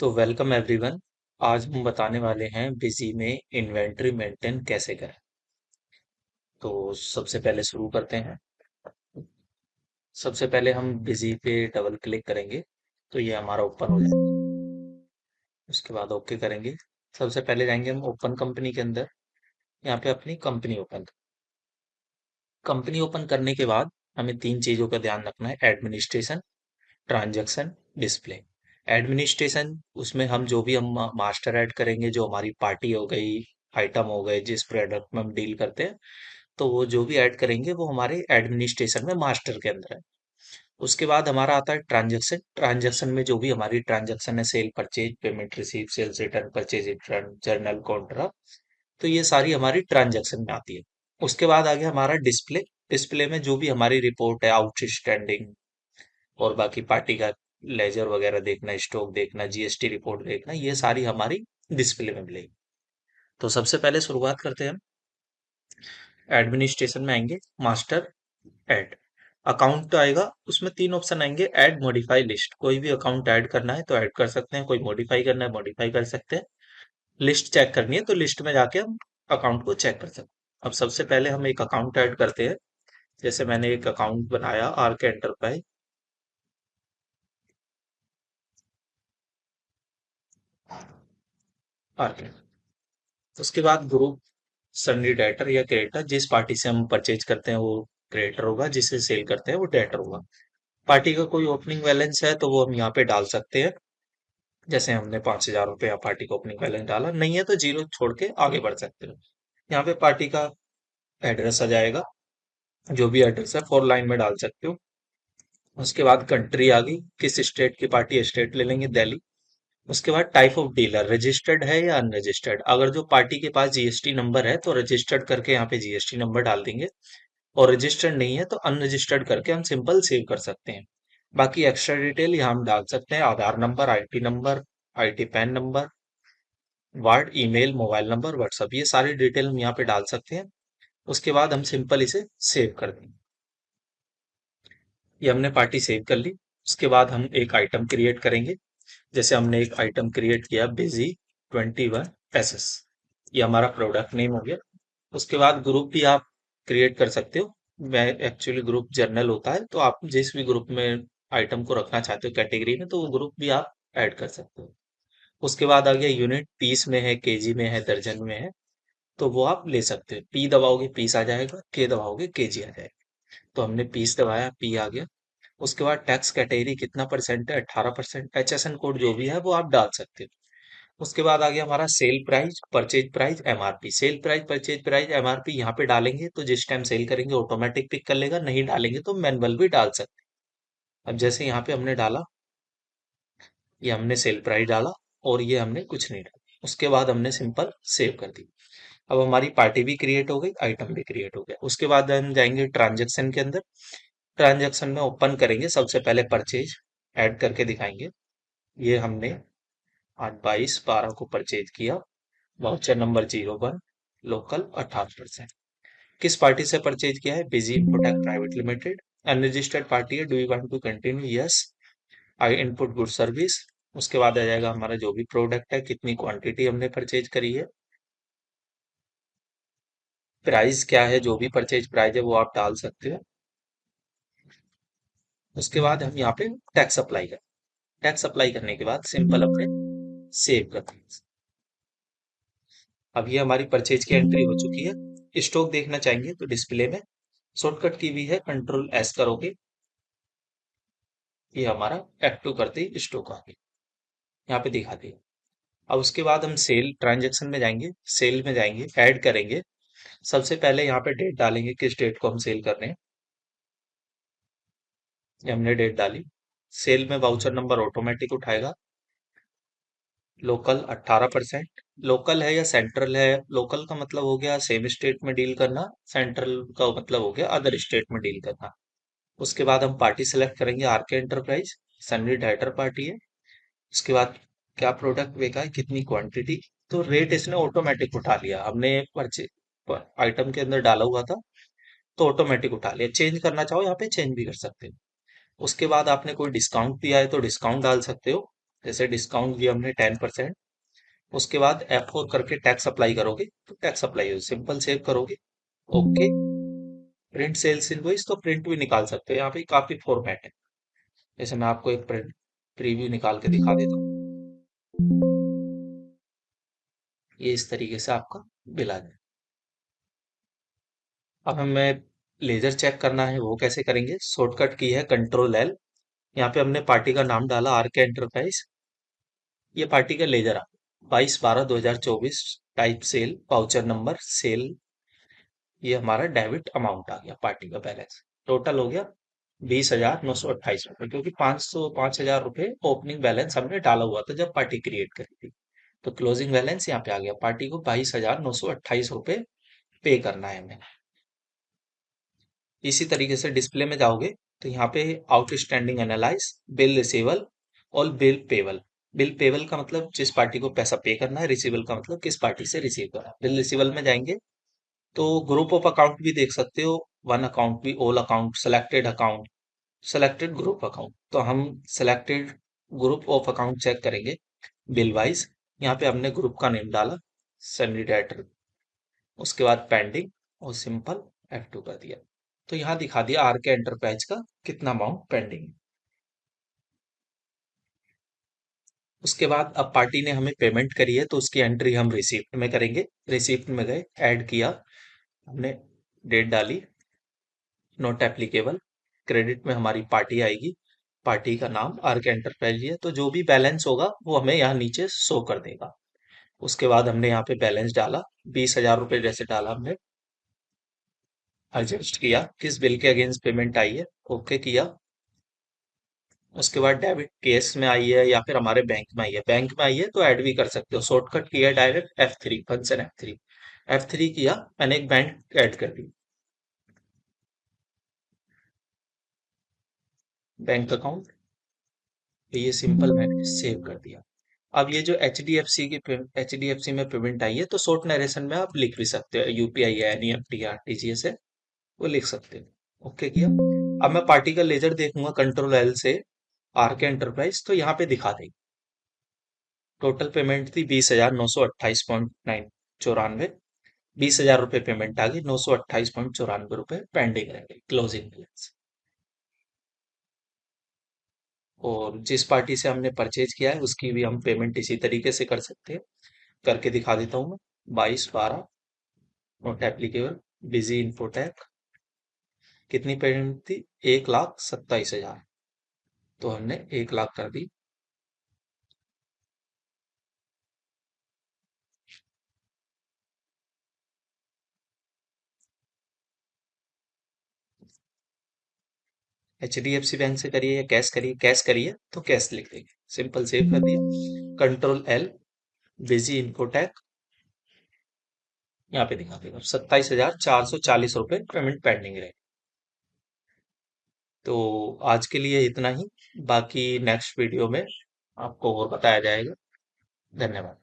तो welcome everyone. आज हम बताने वाले हैं बिजी में इन्वेंटरी मेंटेन कैसे करें। तो सबसे पहले शुरू करते हैं। सबसे पहले हम बिजी पे डबल क्लिक करेंगे तो ये हमारा ओपन हो जाएगा। उसके बाद ओके करेंगे। सबसे पहले जाएंगे हम ओपन कंपनी के अंदर। यहाँ पे अपनी कंपनी ओपन करने के बाद हमें तीन चीजों का ध्यान रखना है: एडमिनिस्ट्रेशन, ट्रांजैक्शन, डिस्प्ले। एडमिनिस्ट्रेशन, उसमें हम जो भी हम मास्टर ऐड करेंगे, जो हमारी पार्टी हो गई, आइटम हो गए, जिस प्रोडक्ट में हम डील करते हैं, तो वो जो भी ऐड करेंगे वो हमारे एडमिनिस्ट्रेशन में मास्टर के अंदर है। उसके बाद हमारा आता है ट्रांजैक्शन। ट्रांजैक्शन में जो भी हमारी ट्रांजैक्शन है, sale, purchase, payment, receive, sales return, purchase return, journal, contra, तो ये सारी हमारी ट्रांजैक्शन में आती है। उसके बाद आ गया हमारा डिस्प्ले। डिस्प्ले में जो भी हमारी रिपोर्ट है, आउटस्टैंडिंग और बाकी पार्टी का लेजर वगैरह देखना, स्टॉक देखना, जीएसटी रिपोर्ट देखना, ये सारी हमारी डिस्प्ले में मिलेगी। तो सबसे पहले शुरुआत करते हैं हम। एडमिनिस्ट्रेशन में आएंगे, मास्टर, ऐड, अकाउंट आएगा। उसमें तीन ऑप्शन आएंगे: ऐड, मॉडिफाई, लिस्ट। कोई भी अकाउंट ऐड करना है तो ऐड कर सकते हैं, कोई मॉडिफाई करना है मॉडिफाई कर सकते हैं, लिस्ट चेक करनी है तो लिस्ट में जाके हम अकाउंट को चेक कर सकते हैं। अब सबसे पहले हम एक अकाउंट ऐड करते हैं। जैसे मैंने एक अकाउंट बनाया, आर्क एंटरप्राइज, आर्क। उसके बाद ग्रुप सन्नी डेटर या क्रेडिटर, जिस पार्टी से हम परचेज करते हैं वो क्रेडिटर होगा, जिसे सेल करते हैं वो डेटर होगा। पार्टी का कोई ओपनिंग बैलेंस है तो वो हम यहाँ पे डाल सकते हैं। जैसे हमने 5,000 रुपया पार्टी का ओपनिंग बैलेंस डाला, नहीं है तो जीरो छोड़ के आगे बढ़ सकते हो। यहाँ पे पार्टी का एड्रेस आ जाएगा, जो भी एड्रेस है 4 लाइन में डाल सकते हो। उसके बाद कंट्री आ गई, किस स्टेट की पार्टी है, स्टेट ले लेंगे दिल्ली। उसके बाद टाइप ऑफ डीलर, रजिस्टर्ड है या अनरजिस्टर्ड। अगर जो पार्टी के पास जीएसटी नंबर है तो रजिस्टर्ड करके यहाँ पे जीएसटी नंबर डाल देंगे, और रजिस्टर्ड नहीं है तो अनरजिस्टर्ड करके हम सिंपल सेव कर सकते हैं। बाकी एक्स्ट्रा डिटेल यहाँ हम डाल सकते हैं: Aadhaar number, IT number, IT PAN number, ward, email, mobile number, WhatsApp, ये सारी डिटेल हम यहाँ पे डाल सकते हैं। उसके बाद हम सिंपल इसे सेव कर देंगे। ये हमने पार्टी सेव कर ली। उसके बाद हम एक आइटम क्रिएट करेंगे। जैसे हमने एक आइटम क्रिएट किया, बिजी 21 SS, ये हमारा प्रोडक्ट नेम हो गया। उसके बाद ग्रुप भी आप क्रिएट कर सकते हो। मैं एक्चुअली ग्रुप जर्नल होता है, तो आप जिस भी ग्रुप में आइटम को रखना चाहते हो कैटेगरी में, तो वो ग्रुप भी आप ऐड कर सकते हो। उसके बाद आ गया यूनिट, पीस में है, केजी में है, दर्जन में है, तो वो आप ले सकते हो। पी दबाओगे पीस आ जाएगा, के दबाओगे केजी आ जाएगा। तो हमने पीस दबाया, पी आ गया। उसके बाद टैक्स कैटेगरी कितना परसेंट है, 18%। HSN कोड जो भी है वो आप डाल सकते हो। उसके बाद आ गया हमारा sale price, purchase price, MRP. Sale price, purchase price, MRP यहाँ पे डालेंगे तो जिस टाइम सेल करेंगे ऑटोमेटिक पिक कर लेगा, नहीं डालेंगे तो मैनुअल भी डाल सकते हैं। अब जैसे यहाँ पे हमने डाला, ये हमने सेल प्राइस डाला और ये हमने कुछ नहीं डाला। उसके बाद हमने सिंपल सेव कर दी। अब हमारी पार्टी भी क्रिएट हो गई, आइटम भी क्रिएट हो गया। उसके बाद हम जाएंगे ट्रांजेक्शन के अंदर। ट्रांजेक्शन में ओपन करेंगे, सबसे पहले परचेज ऐड करके दिखाएंगे। ये हमने आज 22/12 को परचेज किया, वाउचर नंबर 01, लोकल 18%। किस पार्टी से परचेज किया है, Busy Infotech Private Limited, unregistered party है, do you want to continue, yes, I input good service. उसके बाद आ जाएगा हमारा जो भी प्रोडक्ट है, कितनी क्वांटिटी हमने परचेज करी है, प्राइस क्या है, जो भी परचेज प्राइस है वो आप डाल सकते हो। उसके बाद हम यहाँ पे टैक्स अप्लाई करें। टैक्स अप्लाई करने के बाद सिंपल अपने सेव कर देंगे। अब ये हमारी परचेज की एंट्री हो चुकी है। स्टॉक देखना चाहेंगे तो डिस्प्ले में शॉर्टकट की भी है, Ctrl+S करोगे, ये हमारा F2 करते ही स्टॉक आ गया, यहाँ पे दिखा दिया। अब उसके बाद हम सेल ट्रांजेक्शन में जाएंगे, सेल में जाएंगे, ऐड करेंगे। सबसे पहले यहाँ पे डेट डालेंगे, किस डेट को हम सेल कर रहे हैं, ये हमने डेट डाली। सेल में वाउचर नंबर ऑटोमेटिक उठाएगा, लोकल 18%। लोकल है या सेंट्रल है, लोकल का मतलब हो गया सेम स्टेट में डील करना, सेंट्रल का मतलब हो गया अदर स्टेट में डील करना। उसके बाद हम पार्टी सेलेक्ट करेंगे, आरके एंटरप्राइज, सन्नी डाइटर पार्टी है। उसके बाद क्या प्रोडक्ट बेचा है, कितनी क्वांटिटी, तो रेट इसने ऑटोमेटिक उठा लिया, हमने परचे आइटम के अंदर डाला हुआ था तो ऑटोमेटिक उठा लिया। चेंज करना चाहो यहाँ पे चेंज भी कर सकते हो। उसके बाद आपने कोई डिस्काउंट दिया है तो डिस्काउंट डाल सकते हो, जैसे डिस्काउंट दिया हमने 10%। उसके बाद F4 करके टैक्स अप्लाई करोगे तो टैक्स अप्लाई हो, सिंपल सेव करोगे। ओके। प्रिंट सेल्स इनवॉइस तो प्रिंट भी निकाल सकते हो, यहाँ पे काफी फॉर्मेट है। जैसे मैं आपको एक प्रिंट प्रीव्यू निकाल के दिखा देता हूँ। ये इस तरीके से आपका बिल आ जाए। अब हमें लेजर चेक करना है, वो कैसे करेंगे? शॉर्टकट की है Ctrl L। यहाँ पे हमने पार्टी का नाम डाला RK एंटरप्राइज। ये पार्टी का लेजर आ 22/12/2024। Type sale, voucher number sale. ये हमारा डेबिट अमाउंट आ गया, पार्टी का बैलेंस टोटल हो गया 20,928 रुपये, क्योंकि 5,000 रुपये ओपनिंग बैलेंस हमने डाला हुआ था जब पार्टी क्रिएट करी थी। तो क्लोजिंग बैलेंस यहाँ पे आ गया, पार्टी को 22,928 रुपये पे करना है हमें। इसी तरीके से डिस्प्ले में जाओगे तो यहाँ पे आउटस्टैंडिंग एनालाइज, बिल रिसीवल और बिल पेबल। बिल पेबल का मतलब जिस पार्टी को पैसा पे करना है, रिसीवल का मतलब किस पार्टी से रिसीव करना है। बिल रिसीवल में जाएंगे तो ग्रुप ऑफ अकाउंट भी देख सकते हो, वन अकाउंट भी, all account, selected account, selected group account. तो हम selected group of account check करेंगे बिल वाइज। यहाँ पे हमने ग्रुप का नेम डाला, सनी डायरेक्टर, उसके बाद पेंडिंग और सिंपल F2 कर दिया। तो यहाँ दिखा दिया RK एंटरप्राइज का कितना अमाउंट पेंडिंग है। उसके बाद अब पार्टी ने हमें पेमेंट करी है तो उसकी एंट्री हम रिसीप्ट में करेंगे। रिसीप्ट में गए, ऐड किया, हमने डेट डाली, नॉट एप्लीकेबल। क्रेडिट में हमारी पार्टी आएगी, पार्टी का नाम RK एंटरप्राइज है, तो जो भी बैलेंस होगा वो हमें यहाँ नीचे शो कर देगा। उसके बाद हमने यहाँ पे बैलेंस डाला, 20,000 रुपये जैसे डाला हमने, एडजस्ट किया किस बिल के अगेंस्ट पेमेंट आई है, ओके किया। उसके बाद डेबिट केस में आई है या फिर हमारे बैंक में आई है, बैंक में आई है तो ऐड भी कर सकते हो। शॉर्टकट किया डायरेक्ट F3, फंक्शन F3 किया, मैंने एक बैंक ऐड कर दी, बैंक अकाउंट। ये सिंपल मैंने सेव कर दिया। अब ये जो एच डी एफ सी में पेमेंट आई है तो शॉर्ट नरेशन में आप लिख भी सकते हो, UPI है, NEFT, RTGS है, वो लिख सकते हो। ओके किया। अब मैं पार्टी का लेजर देखूंगा Ctrl L से, RK एंटरप्राइज, तो यहाँ पे दिखा देगी टोटल पेमेंट थी 20,928.994। 20,000 रुपये पेमेंट आ गई, 928.94 रुपये पेंडिंग रह गई क्लोजिंग बैलेंस। और जिस पार्टी से हमने परचेज किया है उसकी भी हम पेमेंट इसी तरीके से कर सकते हैं। करके दिखा देता हूँ मैं। 22/12, नोट एप्लीकेबल, बिजी इन्फोटेक। कितनी पेमेंट थी? 1,27,000। तो हमने 1,00,000 कर दी। HDFC बैंक से करिए या कैश करिए, कैश करिए तो कैश लिख देंगे, सिंपल सेव कर दिया। Ctrl L, बिजी इन्फोटेक, यहाँ पे दिखा देगा 27,440 रुपये पेमेंट पेंडिंग रहे। तो आज के लिए इतना ही, बाकी नेक्स्ट वीडियो में आपको और बताया जाएगा। धन्यवाद।